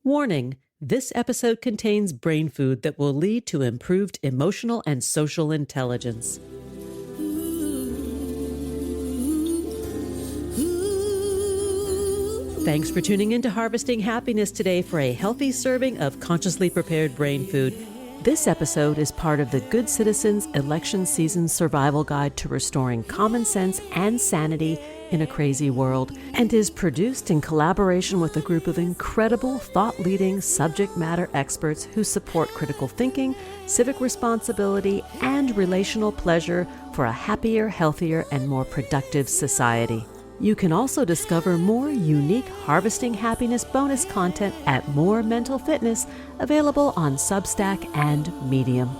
Warning, this episode contains brain food that will lead to improved emotional and social intelligence. Thanks for tuning in to Harvesting Happiness today for a healthy serving of consciously prepared brain food. This episode is part of the Good Citizens Election Season Survival Guide to Restoring Common Sense and Sanity in a Crazy World, and is produced in collaboration with a group of incredible thought-leading subject matter experts who support critical thinking, civic responsibility, and relational pleasure for a happier, healthier, and more productive society. You can also discover more unique Harvesting Happiness bonus content at More Mental Fitness, available on Substack and Medium.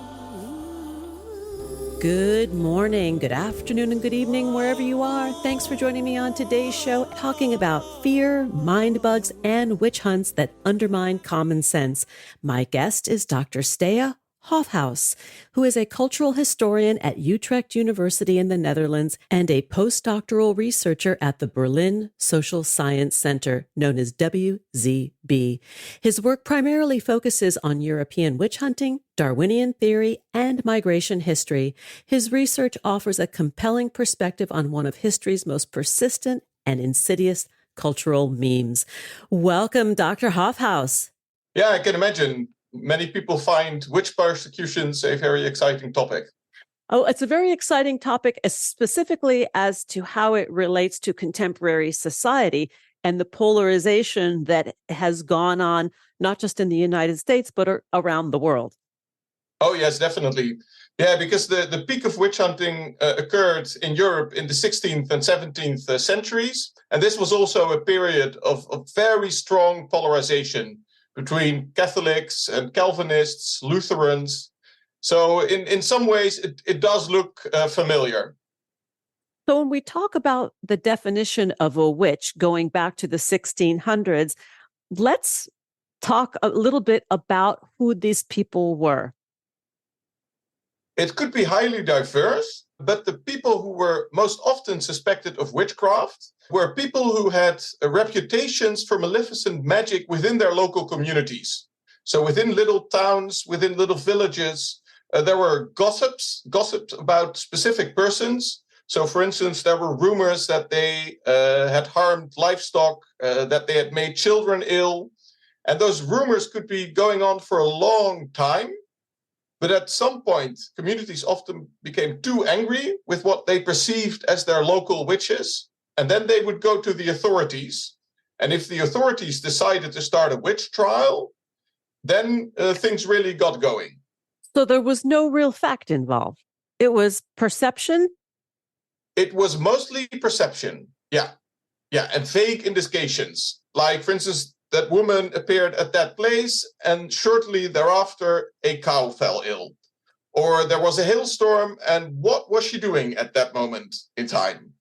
Good morning, good afternoon, and good evening, wherever you are. Thanks for joining me on today's show, talking about fear, mind bugs, and witch hunts that undermine common sense. My guest is Dr. Steije Hofhuis, who is a cultural historian at Utrecht University in the Netherlands and a postdoctoral researcher at the Berlin Social Science Center, known as WZB. His work primarily focuses on European witch hunting, Darwinian theory, and migration history. His research offers a compelling perspective on one of history's most persistent and insidious cultural memes. Welcome, Dr. Hofhuis. Yeah, I can imagine. Many people find witch persecutions a very exciting topic. Oh, it's a very exciting topic, specifically as to how it relates to contemporary society and the polarization that has gone on, not just in the United States, but around the world. Oh, yes, definitely. Yeah, because the peak of witch hunting occurred in Europe in the 16th and 17th centuries. And this was also a period of very strong polarization between Catholics and Calvinists, Lutherans. So in some ways, it does look familiar. So when we talk about the definition of a witch going back to the 1600s, let's talk a little bit about who these people were. It could be highly diverse, but the people who were most often suspected of witchcraft were people who had reputations for maleficent magic within their local communities. So within little towns, within little villages, there were gossips about specific persons. So for instance, there were rumors that they had harmed livestock, that they had made children ill. And those rumors could be going on for a long time. But at some point, communities often became too angry with what they perceived as their local witches. And then they would go to the authorities. And if the authorities decided to start a witch trial, then things really got going. So there was no real fact involved. It was perception? It was mostly perception. Yeah. And vague indications. Like, for instance, that woman appeared at that place, and shortly thereafter, a cow fell ill. Or there was a hailstorm, and what was she doing at that moment in time?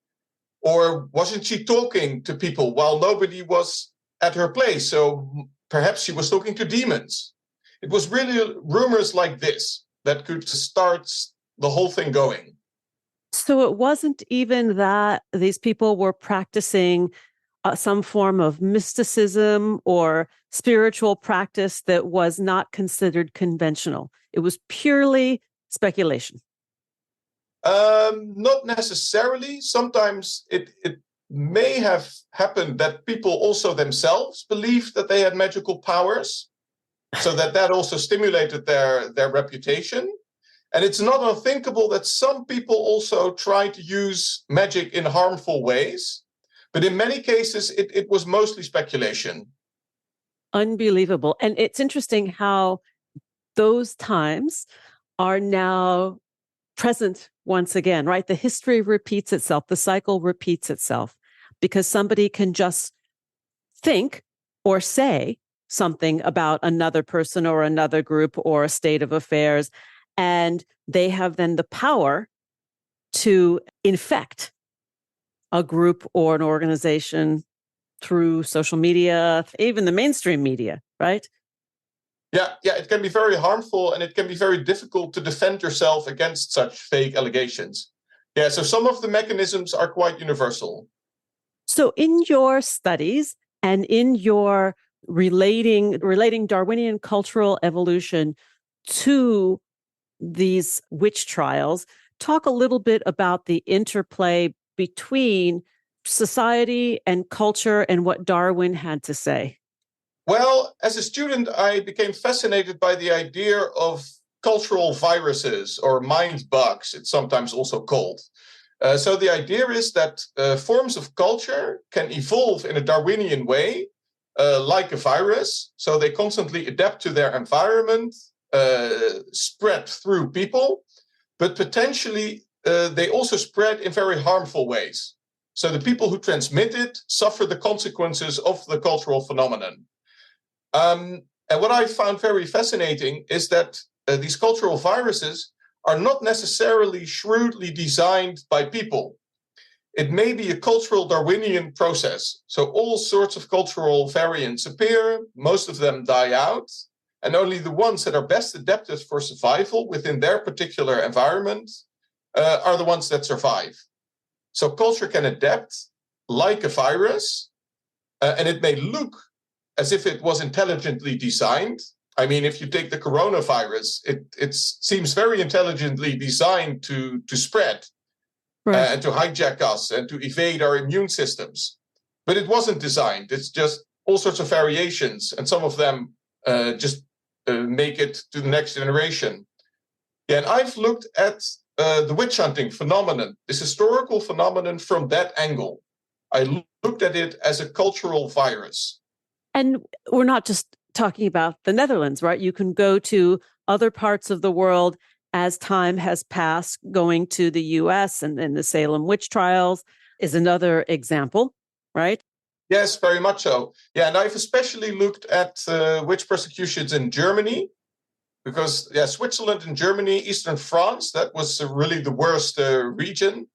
Or wasn't she talking to people while nobody was at her place? So perhaps she was talking to demons. It was really rumors like this that could start the whole thing going. So it wasn't even that these people were practicing some form of mysticism or spiritual practice that was not considered conventional. It was purely speculation. Not necessarily. Sometimes it may have happened that people also themselves believed that they had magical powers, so that also stimulated their reputation. And it's not unthinkable that some people also try to use magic in harmful ways. But in many cases, it was mostly speculation. Unbelievable. And it's interesting how those times are now present once again, right? The history repeats itself. The cycle repeats itself because somebody can just think or say something about another person or another group or a state of affairs, and they have then the power to infect a group or an organization through social media, even the mainstream media, right? Yeah, it can be very harmful, and it can be very difficult to defend yourself against such fake allegations. Yeah, so some of the mechanisms are quite universal. So in your studies and in your relating Darwinian cultural evolution to these witch trials. Talk a little bit about the interplay between society and culture and what Darwin had to say. Well, as a student, I became fascinated by the idea of cultural viruses, or mind bugs, it's sometimes also called. So the idea is that forms of culture can evolve in a Darwinian way, like a virus. So they constantly adapt to their environment, spread through people, but potentially they also spread in very harmful ways. So the people who transmit it suffer the consequences of the cultural phenomenon. And what I found very fascinating is that these cultural viruses are not necessarily shrewdly designed by people. It may be a cultural Darwinian process. So all sorts of cultural variants appear, most of them die out, and only the ones that are best adapted for survival within their particular environment are the ones that survive. So culture can adapt like a virus, and it may look as if it was intelligently designed. I mean, if you take the coronavirus, it seems very intelligently designed to spread, right, and to hijack us and to evade our immune systems. But it wasn't designed. It's just all sorts of variations, and some of them just make it to the next generation. Yeah, and I've looked at the witch hunting phenomenon, this historical phenomenon, from that angle. I looked at it as a cultural virus. And we're not just talking about the Netherlands, right? You can go to other parts of the world as time has passed. Going to the US and the Salem witch trials is another example, right? Yes, very much so. Yeah, and I've especially looked at witch persecutions in Germany, because Switzerland and Germany, Eastern France, that was really the worst region.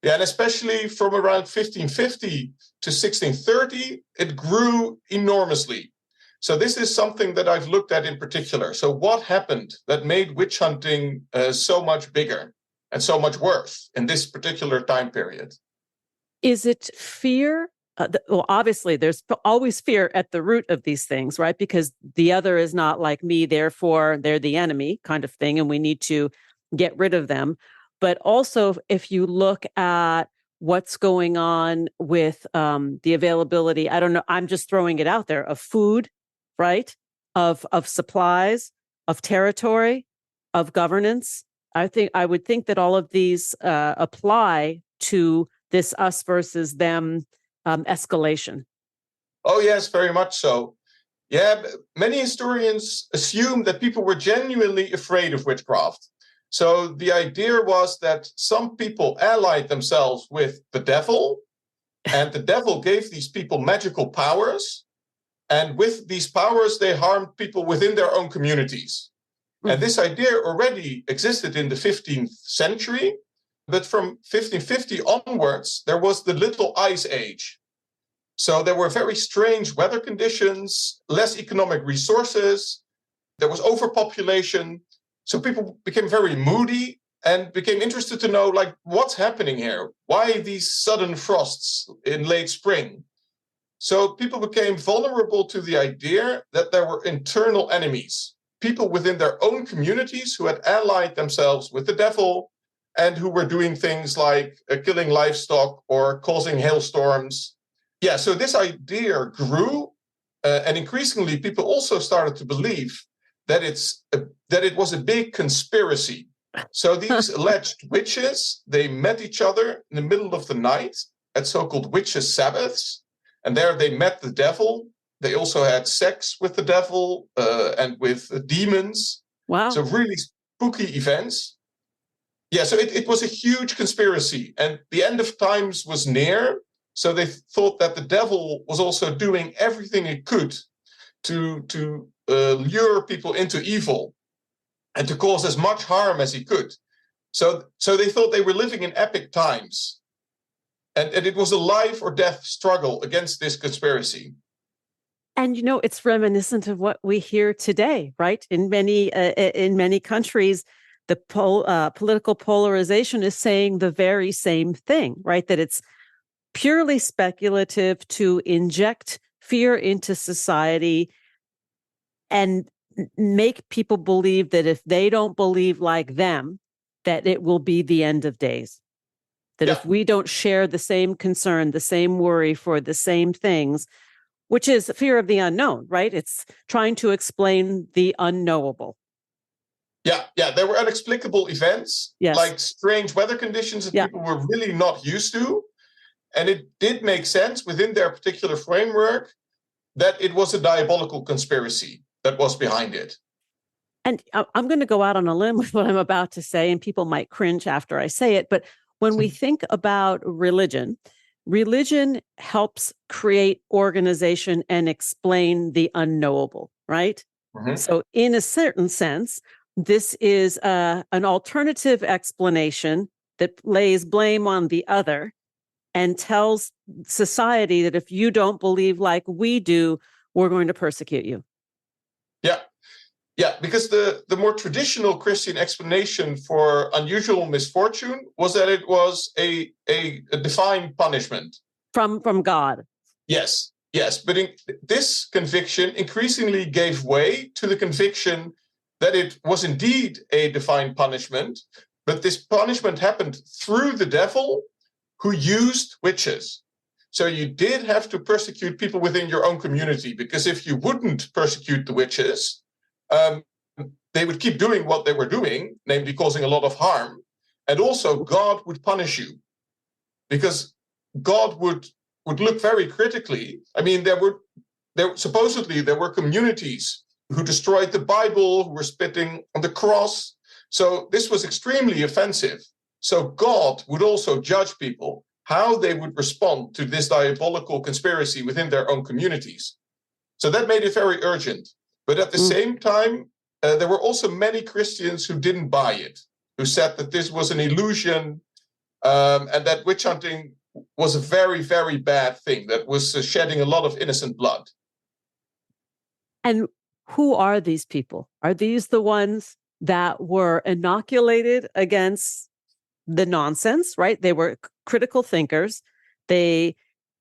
Yeah, and especially from around 1550 to 1630, it grew enormously. So this is something that I've looked at in particular. So what happened that made witch hunting so much bigger and so much worse in this particular time period? Is it fear? Well, obviously, there's always fear at the root of these things, right? Because the other is not like me, therefore they're the enemy kind of thing, and we need to get rid of them. But also, if you look at what's going on with the availability, I don't know, I'm just throwing it out there, of food, right? Of supplies, of territory, of governance. I would think that all of these apply to this us versus them escalation. Oh, yes, very much so. Yeah, many historians assume that people were genuinely afraid of witchcraft. So the idea was that some people allied themselves with the devil, and the devil gave these people magical powers. And with these powers, they harmed people within their own communities. Mm-hmm. And this idea already existed in the 15th century. But from 1550 onwards, there was the Little Ice Age. So there were very strange weather conditions, less economic resources, there was overpopulation. So people became very moody and became interested to know, like, what's happening here? Why these sudden frosts in late spring? So people became vulnerable to the idea that there were internal enemies, people within their own communities who had allied themselves with the devil and who were doing things like killing livestock or causing hailstorms. Yeah, so this idea grew, and increasingly people also started to believe that it was a big conspiracy. So these alleged witches, they met each other in the middle of the night at so-called witches' Sabbaths, and there they met the devil. They also had sex with the devil and with demons. Wow. So really spooky events. Yeah, so it was a huge conspiracy, and the end of times was near. So they thought that the devil was also doing everything he could to lure people into evil and to cause as much harm as he could. So they thought they were living in epic times. And it was a life or death struggle against this conspiracy. And, you know, it's reminiscent of what we hear today, right? In many countries, the political polarization is saying the very same thing, right? That it's purely speculative to inject fear into society and make people believe that if they don't believe like them, that it will be the end of days. That if we don't share the same concern, the same worry for the same things, which is fear of the unknown, right? It's trying to explain the unknowable. Yeah. There were inexplicable events, like strange weather conditions that people were really not used to. And it did make sense within their particular framework that it was a diabolical conspiracy that was behind it. And I'm going to go out on a limb with what I'm about to say, and people might cringe after I say it. But when we think about religion, religion helps create organization and explain the unknowable, right? Mm-hmm. So in a certain sense, this is an alternative explanation that lays blame on the other and tells society that if you don't believe like we do, we're going to persecute you. Yeah, because the more traditional Christian explanation for unusual misfortune was that it was a divine punishment. From God. Yes. But this conviction increasingly gave way to the conviction that it was indeed a divine punishment, but this punishment happened through the devil who used witches. So you did have to persecute people within your own community, because if you wouldn't persecute the witches, they would keep doing what they were doing, namely causing a lot of harm. And also God would punish you, because God would look very critically. I mean, there were communities who destroyed the Bible, who were spitting on the cross. So this was extremely offensive. So God would also judge people how they would respond to this diabolical conspiracy within their own communities. So that made it very urgent. But at the same time, there were also many Christians who didn't buy it, who said that this was an illusion, and that witch hunting was a very, very bad thing that was shedding a lot of innocent blood. And who are these people? Are these the ones that were inoculated against the nonsense, right? They were critical thinkers. They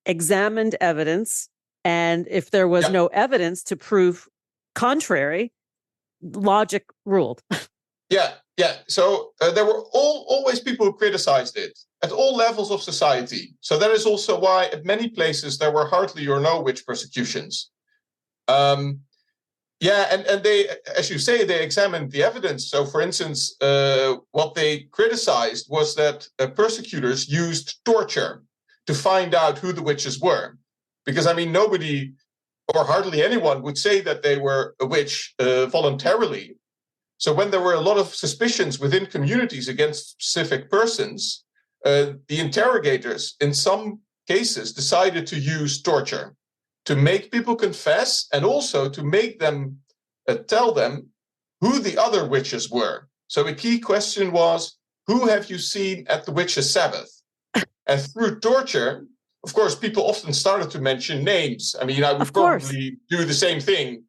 examined evidence. And if there was no evidence to prove contrary, logic ruled. Yeah. So there were always people who criticized it at all levels of society. So that is also why at many places there were hardly or no witch persecutions. And they, as you say, they examined the evidence. So, for instance, what they criticized was that persecutors used torture to find out who the witches were. Because, I mean, nobody or hardly anyone would say that they were a witch voluntarily. So when there were a lot of suspicions within communities against specific persons, the interrogators, in some cases, decided to use torture to make people confess, and also to make them tell them who the other witches were. So a key question was, who have you seen at the witches' Sabbath? And through torture, of course, people often started to mention names. I mean, I would probably do the same thing.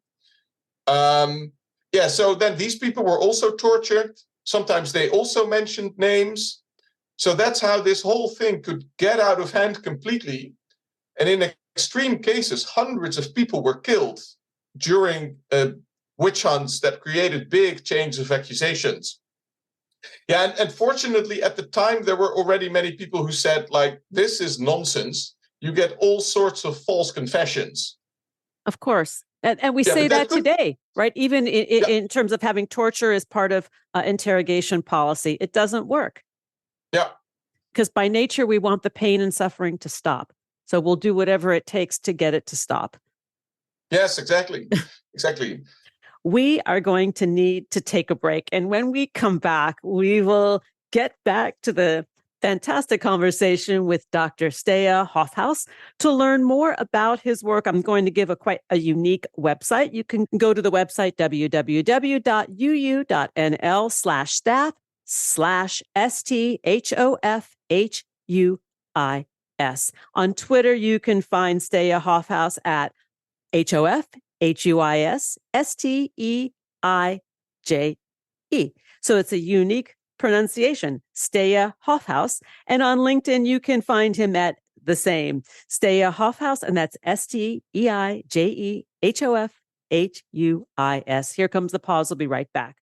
So then these people were also tortured. Sometimes they also mentioned names. So that's how this whole thing could get out of hand completely. And in extreme cases, hundreds of people were killed during witch hunts that created big chains of accusations. Yeah, and fortunately, at the time, there were already many people who said, like, this is nonsense. You get all sorts of false confessions. Of course. And we say that today, right? Even in terms of having torture as part of interrogation policy, it doesn't work. Yeah. Because by nature, we want the pain and suffering to stop. So we'll do whatever it takes to get it to stop. Yes, exactly. Exactly. We are going to need to take a break. And when we come back, we will get back to the fantastic conversation with Dr. Steije Hofhuis to learn more about his work. I'm going to give quite a unique website. You can go to the website www.uu.nl/staff/STHOFHUIS. On Twitter, you can find Steije Hofhuis at HOFHUIS So it's a unique pronunciation, Steije Hofhuis. And on LinkedIn, you can find him at the same. Steije Hofhuis, and that's Steijehofhuis. Here comes the pause. We'll be right back.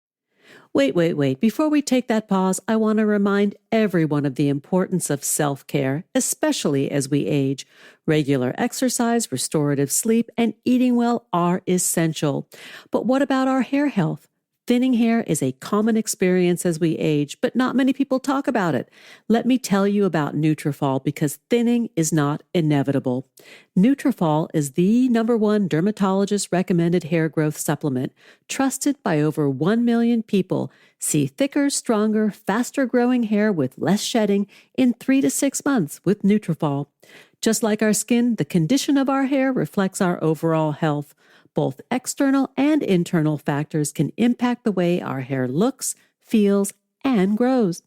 Wait. Before we take that pause, I want to remind everyone of the importance of self-care, especially as we age. Regular exercise, restorative sleep, and eating well are essential. But what about our hair health? Thinning hair is a common experience as we age, but not many people talk about it. Let me tell you about Nutrafol, because thinning is not inevitable. Nutrafol is the #1 dermatologist-recommended hair growth supplement, trusted by over 1 million people. See thicker, stronger, faster-growing hair with less shedding in 3 to 6 months with Nutrafol. Just like our skin, the condition of our hair reflects our overall health. Both external and internal factors can impact the way our hair looks, feels, and grows.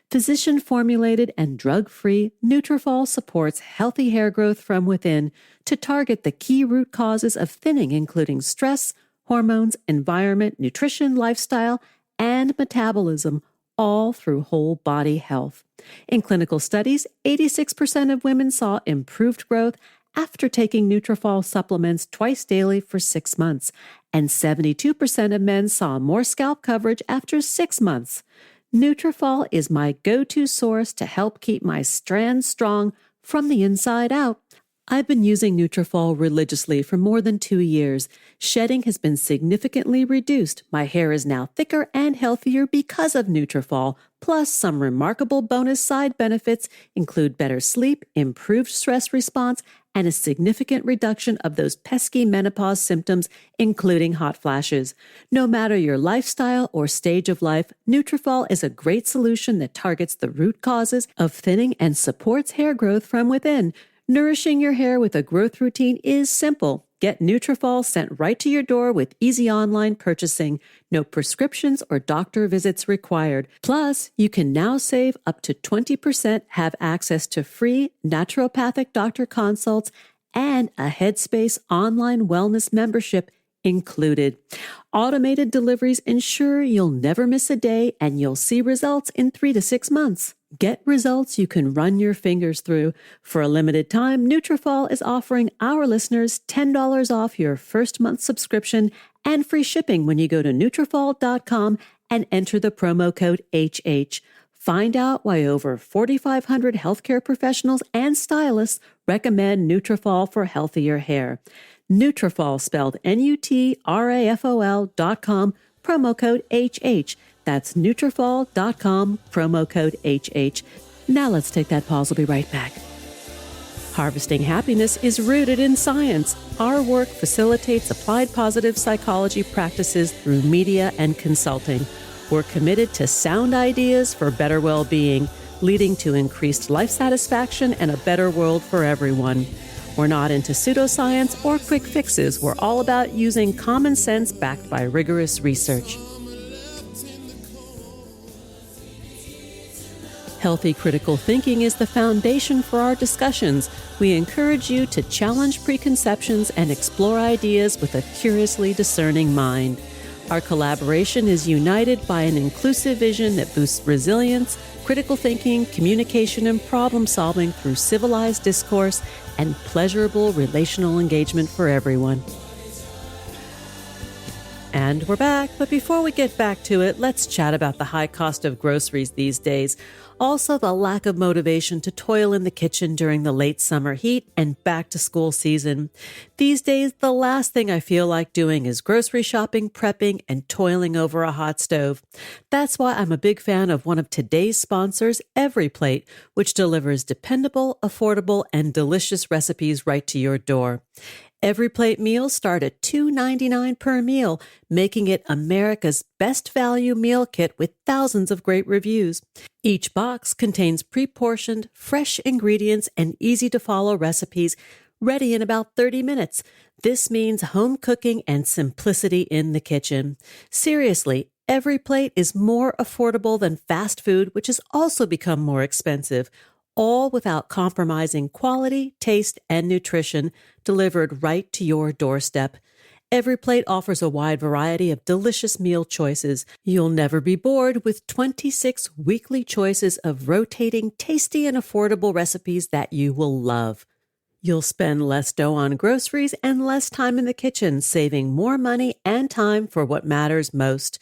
Physician-formulated and drug-free, Nutrafol supports healthy hair growth from within to target the key root causes of thinning, including stress, hormones, environment, nutrition, lifestyle, and metabolism, all through whole body health. In clinical studies, 86% of women saw improved growth after taking Nutrafol supplements twice daily for 6 months, and 72% of men saw more scalp coverage after 6 months. Nutrafol is my go-to source to help keep my strands strong from the inside out. I've been using Nutrafol religiously for more than 2 years. Shedding has been significantly reduced. My hair is now thicker and healthier because of Nutrafol. Plus, some remarkable bonus side benefits include better sleep, improved stress response, and a significant reduction of those pesky menopause symptoms, including hot flashes. No matter your lifestyle or stage of life, Nutrafol is a great solution that targets the root causes of thinning and supports hair growth from within. Nourishing your hair with a growth routine is simple. Get Nutrafol sent right to your door with easy online purchasing. No prescriptions or doctor visits required. Plus, you can now save up to 20%, have access to free naturopathic doctor consults, and a Headspace online wellness membership included. Automated deliveries ensure you'll never miss a day, and you'll see results in 3 to 6 months. Get results you can run your fingers through. For a limited time, Nutrafol is offering our listeners $10 off your first month subscription and free shipping when you go to Nutrafol.com and enter the promo code HH. Find out why over 4,500 healthcare professionals and stylists recommend Nutrafol for healthier hair. Nutrafol, spelled Nutrafol.com, promo code HH. That's Nutrafol.com, promo code HH. Now let's take that pause. We'll be right back. Harvesting happiness is rooted in science. Our work facilitates applied positive psychology practices through media and consulting. We're committed to sound ideas for better well-being, leading to increased life satisfaction and a better world for everyone. We're not into pseudoscience or quick fixes. We're all about using common sense backed by rigorous research. Healthy critical thinking is the foundation for our discussions. We encourage you to challenge preconceptions and explore ideas with a curiously discerning mind. Our collaboration is united by an inclusive vision that boosts resilience, critical thinking, communication, and problem solving through civilized discourse and pleasurable relational engagement for everyone. And we're back, but before we get back to it, let's chat about the high cost of groceries these days. Also, the lack of motivation to toil in the kitchen during the late summer heat and back to school season. These days, the last thing I feel like doing is grocery shopping, prepping, and toiling over a hot stove. That's why I'm a big fan of one of today's sponsors, EveryPlate, which delivers dependable, affordable, and delicious recipes right to your door. EveryPlate meals start at $2.99 per meal, making it America's best value meal kit with thousands of great reviews. Each box contains pre-portioned, fresh ingredients and easy-to-follow recipes ready in about 30 minutes. This means home cooking and simplicity in the kitchen. Seriously, EveryPlate is more affordable than fast food, which has also become more expensive, all without compromising quality, taste, and nutrition, delivered right to your doorstep. Every Plate offers a wide variety of delicious meal choices. You'll never be bored with 26 weekly choices of rotating, tasty, and affordable recipes that you will love. You'll spend less dough on groceries and less time in the kitchen, saving more money and time for what matters most.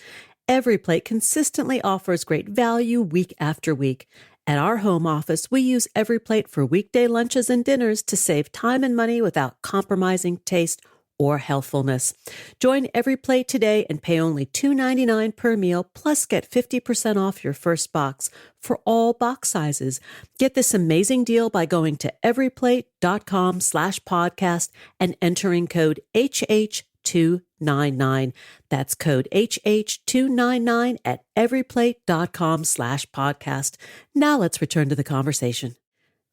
Every Plate consistently offers great value week after week. At our home office, we use Every Plate for weekday lunches and dinners to save time and money without compromising taste or healthfulness. Join Every Plate today and pay only $2.99 per meal, plus get 50% off your first box for all box sizes. Get this amazing deal by going to everyplate.com/podcast and entering code HH299. That's code HH299 at everyplate.com/podcast. Now let's return to the conversation.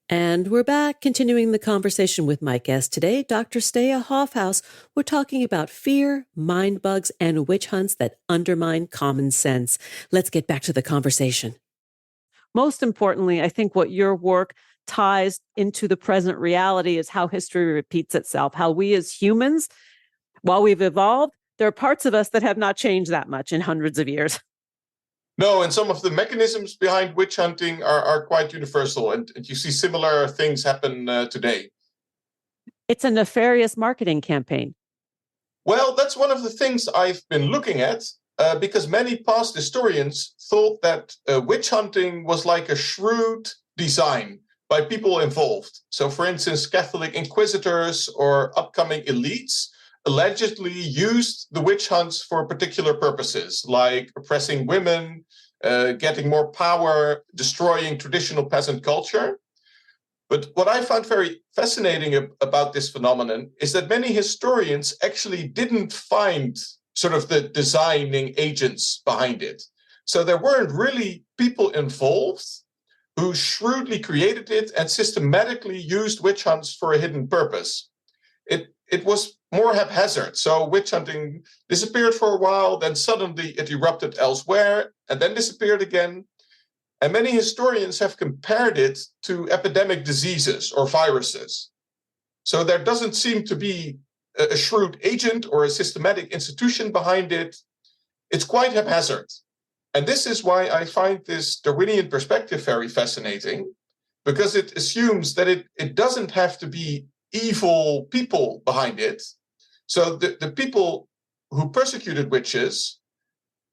And we're back, continuing the conversation with my guest today, Dr. Steije Hofhuis. We're talking about fear, mind bugs, and witch hunts that undermine common sense. Let's get back to the conversation. Most importantly, I think what your work ties into the present reality is how history repeats itself, how we as humans, while we've evolved, there are parts of us that have not changed that much in hundreds of years. No, and some of the mechanisms behind witch hunting are quite universal, and you see similar things happen today. It's a nefarious marketing campaign. Well, that's one of the things I've been looking at, because many past historians thought that witch hunting was like a shrewd design by people involved. So, for instance, Catholic inquisitors or upcoming elites allegedly used the witch hunts for particular purposes, like oppressing women, getting more power, destroying traditional peasant culture. But what I found very fascinating about this phenomenon is that many historians actually didn't find sort of the designing agents behind it. So there weren't really people involved who shrewdly created it and systematically used witch hunts for a hidden purpose. It was more haphazard. So witch hunting disappeared for a while, then suddenly it erupted elsewhere and then disappeared again. And many historians have compared it to epidemic diseases or viruses. So there doesn't seem to be a shrewd agent or a systematic institution behind it. It's quite haphazard. And this is why I find this Darwinian perspective very fascinating, because it assumes that it doesn't have to be evil people behind it. So the people who persecuted witches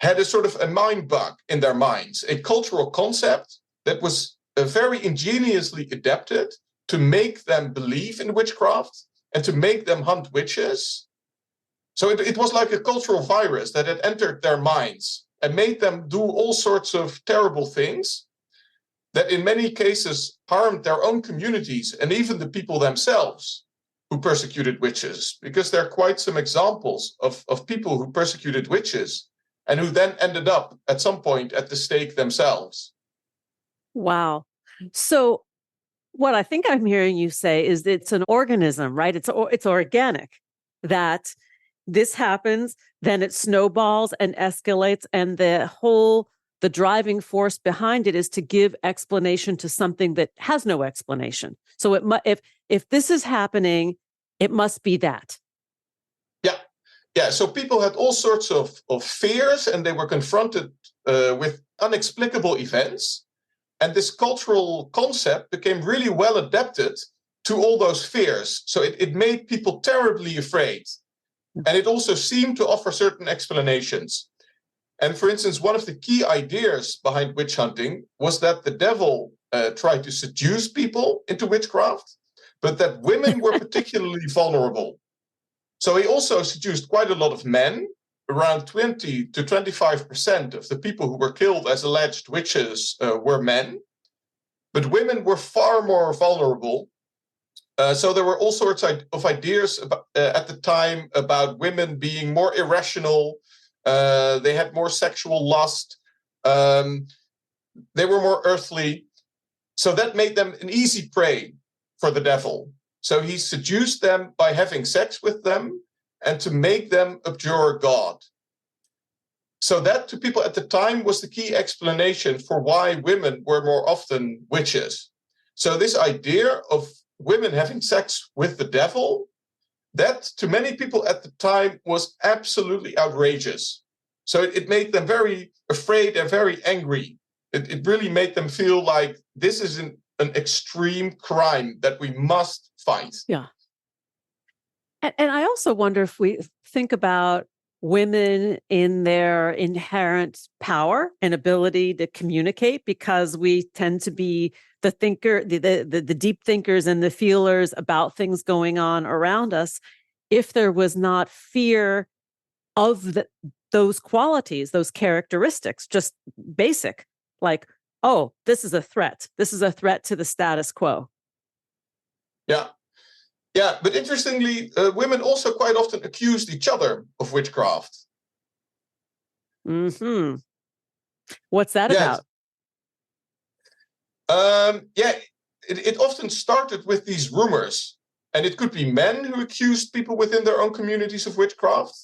had a sort of a mind bug in their minds, a cultural concept that was very ingeniously adapted to make them believe in witchcraft and to make them hunt witches. So it was like a cultural virus that had entered their minds and made them do all sorts of terrible things that in many cases harmed their own communities and even the people themselves who persecuted witches, because there are quite some examples of people who persecuted witches and who then ended up at some point at the stake themselves. Wow. So what I think I'm hearing you say is that it's an organism, right? It's organic, that this happens, then it snowballs and escalates, and the driving force behind it is to give explanation to something that has no explanation. So if this is happening, it must be that. Yeah. So people had all sorts of fears, and they were confronted with inexplicable events. And this cultural concept became really well adapted to all those fears. So it made people terribly afraid. And it also seemed to offer certain explanations. And for instance, one of the key ideas behind witch hunting was that the devil tried to seduce people into witchcraft, but that women were particularly vulnerable. So he also seduced quite a lot of men. Around 20 to 25% of the people who were killed as alleged witches were men, but women were far more vulnerable. So there were all sorts of ideas at the time about women being more irrational. They had more sexual lust. They were more earthly. So that made them an easy prey for the devil. So he seduced them by having sex with them and to make them abjure God. So that to people at the time was the key explanation for why women were more often witches. So this idea of women having sex with the devil that to many people at the time was absolutely outrageous. So it made them very afraid and very angry. It really made them feel like this is an extreme crime that we must fight. Yeah. And I also wonder if we think about women in their inherent power and ability to communicate, because we tend to be the thinker, the deep thinkers and the feelers about things going on around us. If there was not fear of those qualities, those characteristics, just basic, like, oh, this is a threat. This is a threat to the status quo. Yeah. Yeah, but interestingly, women also quite often accused each other of witchcraft. Mm-hmm. What's that about? It often started with these rumors. And it could be men who accused people within their own communities of witchcraft,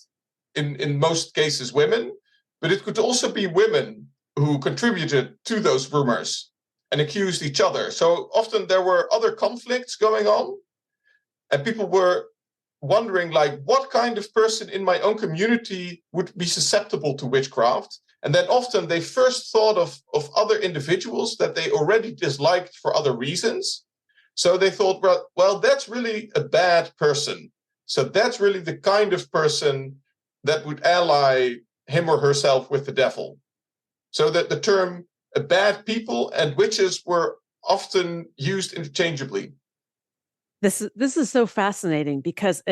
in most cases women, but it could also be women who contributed to those rumors and accused each other. So often there were other conflicts going on, and people were wondering, like, what kind of person in my own community would be susceptible to witchcraft? And then often they first thought of other individuals that they already disliked for other reasons. So they thought, well, that's really a bad person. So that's really the kind of person that would ally him or herself with the devil. So that the term bad people and witches were often used interchangeably. This is so fascinating, because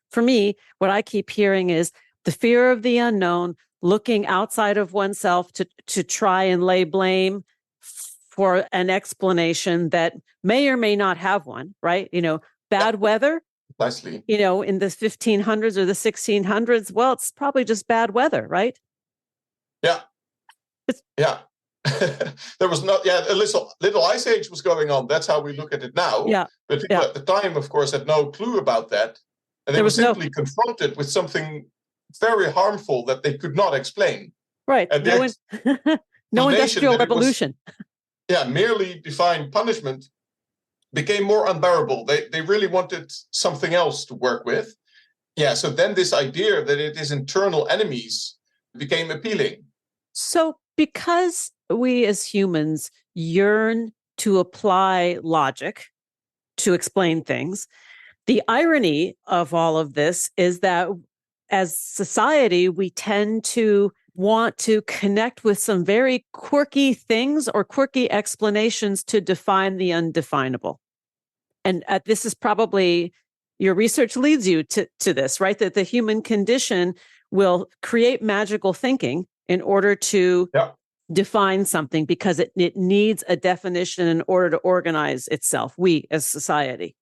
for me, what I keep hearing is the fear of the unknown, looking outside of oneself to try and lay blame for an explanation that may or may not have one, right? Bad weather. Precisely. In the 1500s or the 1600s, well, it's probably just bad weather, right? Yeah. Yeah. There was not, a little ice age was going on. That's how we look at it now. Yeah. But people at the time, of course, had no clue about that. And they were simply confronted with something very harmful that they could not explain. Right. And no industrial revolution. Merely divine punishment became more unbearable. They really wanted something else to work with. Yeah, so then this idea that it is internal enemies became appealing. So because we as humans yearn to apply logic to explain things, the irony of all of this is that as society, we tend to want to connect with some very quirky things or quirky explanations to define the undefinable. And this is probably, your research leads you to this, right? That the human condition will create magical thinking in order to define something, because it needs a definition in order to organize itself, we as society.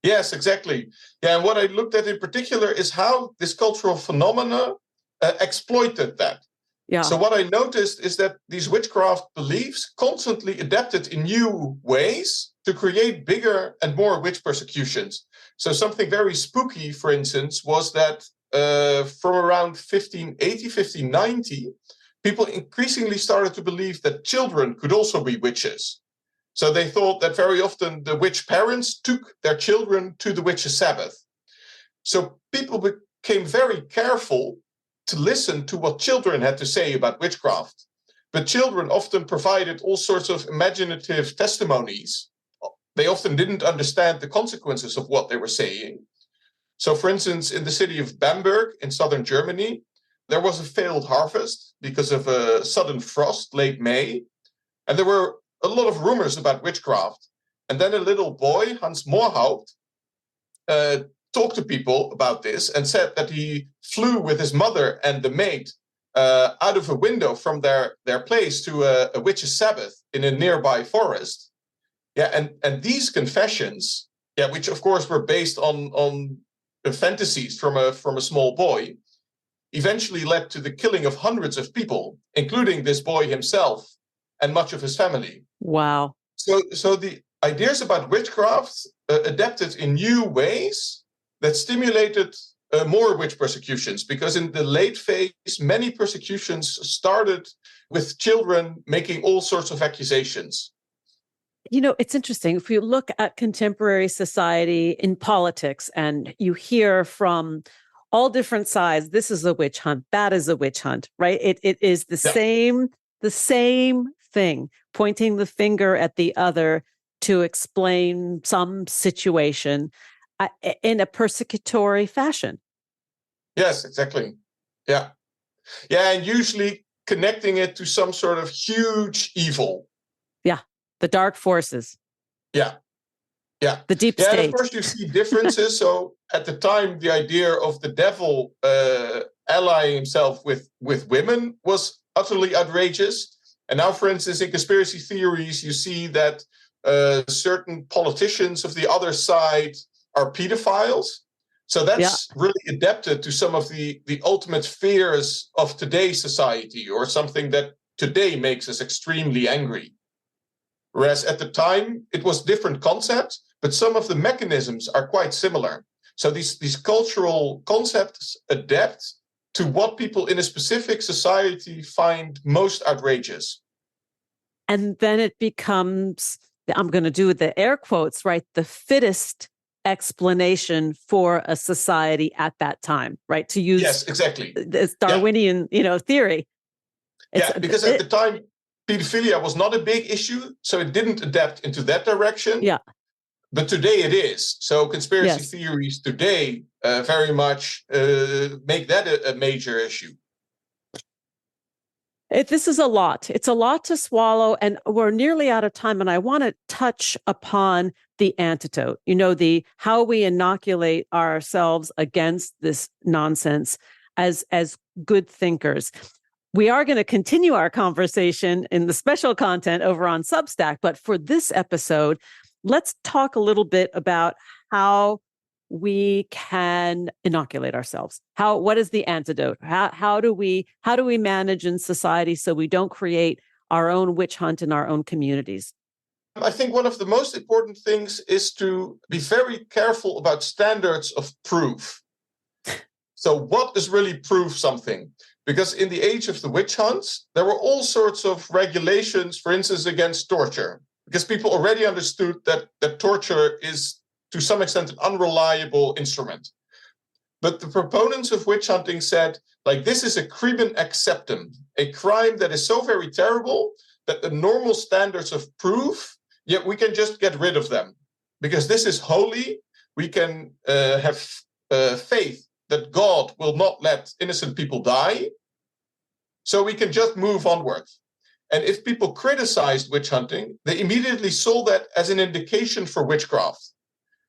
Yes, exactly. Yeah, and what I looked at in particular is how this cultural phenomena exploited that. Yeah. So what I noticed is that these witchcraft beliefs constantly adapted in new ways to create bigger and more witch persecutions. So something very spooky, for instance, was that from around 1580, 1590, people increasingly started to believe that children could also be witches. So they thought that very often the witch parents took their children to the witches' Sabbath. So people became very careful to listen to what children had to say about witchcraft. But children often provided all sorts of imaginative testimonies. They often didn't understand the consequences of what they were saying. So, for instance, in the city of Bamberg in southern Germany, there was a failed harvest because of a sudden frost late May. And there were a lot of rumors about witchcraft. And then a little boy, Hans Moorhaupt, talked to people about this and said that he flew with his mother and the maid out of a window from their place to a witch's Sabbath in a nearby forest. Yeah, and these confessions, which of course were based on fantasies from a small boy, eventually led to the killing of hundreds of people, including this boy himself and much of his family. Wow. So the ideas about witchcraft adapted in new ways that stimulated more witch persecutions, because in the late phase, many persecutions started with children making all sorts of accusations. It's interesting. If you look at contemporary society in politics and you hear from all different sides, this is a witch hunt, that is a witch hunt, right? It is the same thing, pointing the finger at the other to explain some situation in a persecutory fashion. Yes, exactly. Yeah. Yeah, and usually connecting it to some sort of huge evil. Yeah, the dark forces. Yeah. Yeah. The deep Yeah, state. and of course you see differences. So at the time, the idea of the devil allying himself with women was utterly outrageous. And now, for instance, in conspiracy theories, you see that certain politicians of the other side are pedophiles. So that's really adapted to some of the ultimate fears of today's society, or something that today makes us extremely angry. Whereas at the time, it was different concepts, but some of the mechanisms are quite similar. So these cultural concepts adapt to what people in a specific society find most outrageous. And then it becomes, I'm going to do the air quotes, right? The fittest explanation for a society at that time, right? To use yes, exactly. This Darwinian, theory. Because at the time, pedophilia was not a big issue, so it didn't adapt into that direction. Yeah. But today it is. So conspiracy theories today very much make that a major issue. This is a lot. It's a lot to swallow, and we're nearly out of time. And I want to touch upon the antidote, the how we inoculate ourselves against this nonsense as good thinkers. We are going to continue our conversation in the special content over on Substack. But for this episode, let's talk a little bit about how we can inoculate ourselves. What is the antidote? How do we manage in society so we don't create our own witch hunt in our own communities? I think one of the most important things is to be very careful about standards of proof. So what is really proof something? Because in the age of the witch hunts, there were all sorts of regulations, for instance, against torture, because people already understood that torture is to some extent an unreliable instrument. But the proponents of witch hunting said, this is a crimen acceptum, a crime that is so very terrible that the normal standards of proof, yet we can just get rid of them. Because this is holy, we can have faith that God will not let innocent people die, so we can just move onward. And if people criticized witch hunting, they immediately saw that as an indication for witchcraft.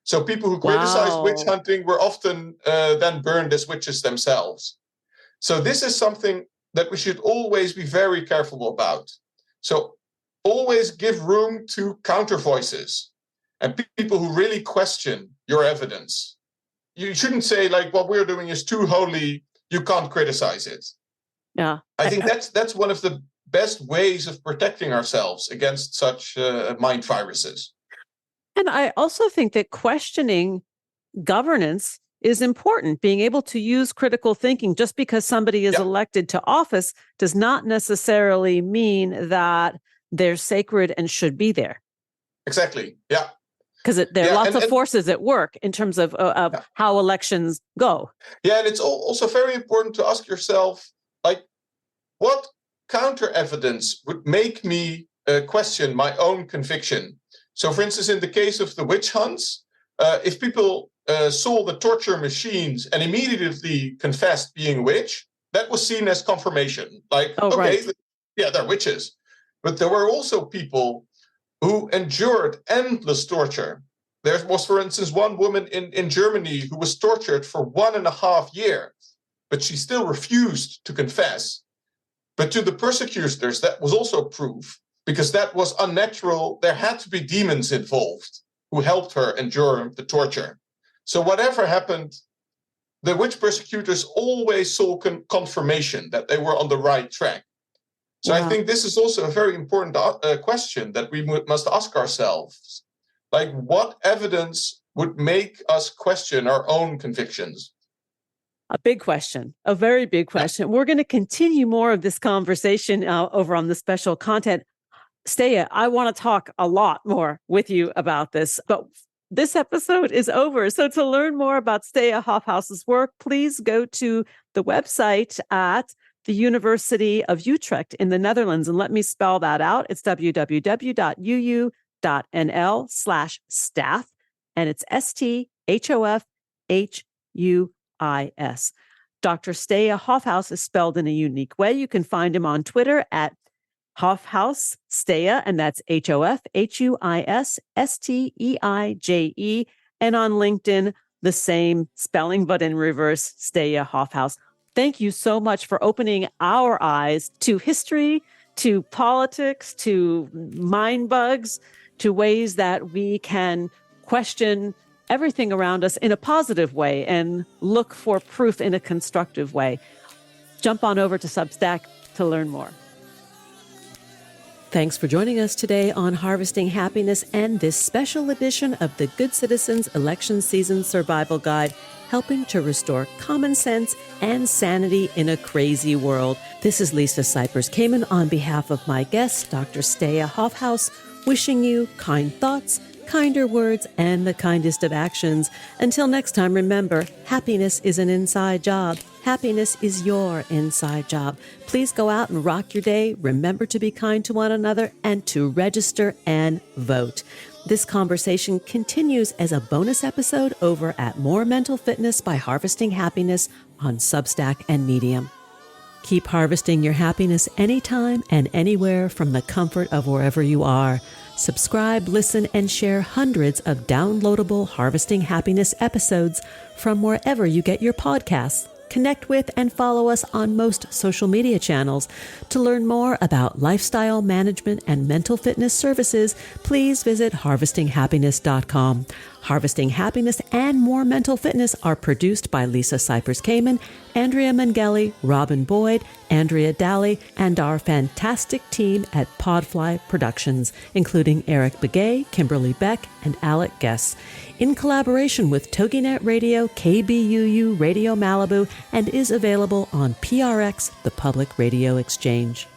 So people who criticized witch hunting were often then burned as witches themselves. So this is something that we should always be very careful about. So always give room to counter voices and people who really question your evidence. You shouldn't say, what we're doing is too holy, you can't criticize it. Yeah, I think that's one of the best ways of protecting ourselves against such mind viruses. And I also think that questioning governance is important. Being able to use critical thinking, just because somebody is elected to office does not necessarily mean that they're sacred and should be there. Exactly. Yeah. Because there are lots of forces at work in terms of how elections go. Yeah, and it's also very important to ask yourself, what counter evidence would make me question my own conviction? So, for instance, in the case of the witch hunts, if people saw the torture machines and immediately confessed being a witch, that was seen as confirmation. They're witches. But there were also people who endured endless torture. There was, for instance, one woman in Germany who was tortured for 1.5 years, but she still refused to confess. But to the persecutors, that was also proof, because that was unnatural. There had to be demons involved who helped her endure the torture. So whatever happened, the witch persecutors always saw confirmation that they were on the right track. So I think this is also a very important question that we must ask ourselves. What evidence would make us question our own convictions? A big question, a very big question. We're going to continue more of this conversation over on the special content. Steije, I want to talk a lot more with you about this, but this episode is over. So to learn more about Steije Hofhuis's work, please go to the website at the University of Utrecht in the Netherlands. And let me spell that out. It's www.uu.nl/staff. And it's STHOFHUIS. Dr. Steije Hofhuis is spelled in a unique way. You can find him on Twitter at Hofhuis Steije, and that's HOFHUIS STEIJE, and on LinkedIn, the same spelling, but in reverse, Steije Hofhuis. Thank you so much for opening our eyes to history, to politics, to mind bugs, to ways that we can question everything around us in a positive way and look for proof in a constructive way. Jump on over to Substack to learn more. Thanks for joining us today on Harvesting Happiness and this special edition of the Good Citizens Election Season Survival Guide, helping to restore common sense and sanity in a crazy world. This is Lisa Cypers Kamen on behalf of my guest, Dr. Steije Hofhuis, wishing you kind thoughts, kinder words, and the kindest of actions. Until next time, remember, happiness is an inside job. Happiness is your inside job. Please go out and rock your day. Remember to be kind to one another and to register and vote. This conversation continues as a bonus episode over at More Mental Fitness by Harvesting Happiness on Substack and Medium. Keep harvesting your happiness anytime and anywhere from the comfort of wherever you are. Subscribe, listen, and share hundreds of downloadable Harvesting Happiness episodes from wherever you get your podcasts. Connect with and follow us on most social media channels. To learn more about lifestyle management and mental fitness services, please visit harvestinghappiness.com. Harvesting Happiness and More Mental Fitness are produced by Lisa Cypers Kamen, Andrea Mengeli, Robin Boyd, Andrea Daly, and our fantastic team at Podfly Productions, including Eric Begay, Kimberly Beck, and Alec Guess, in collaboration with TogiNet Radio, KBUU Radio Malibu, and is available on PRX, the Public Radio Exchange.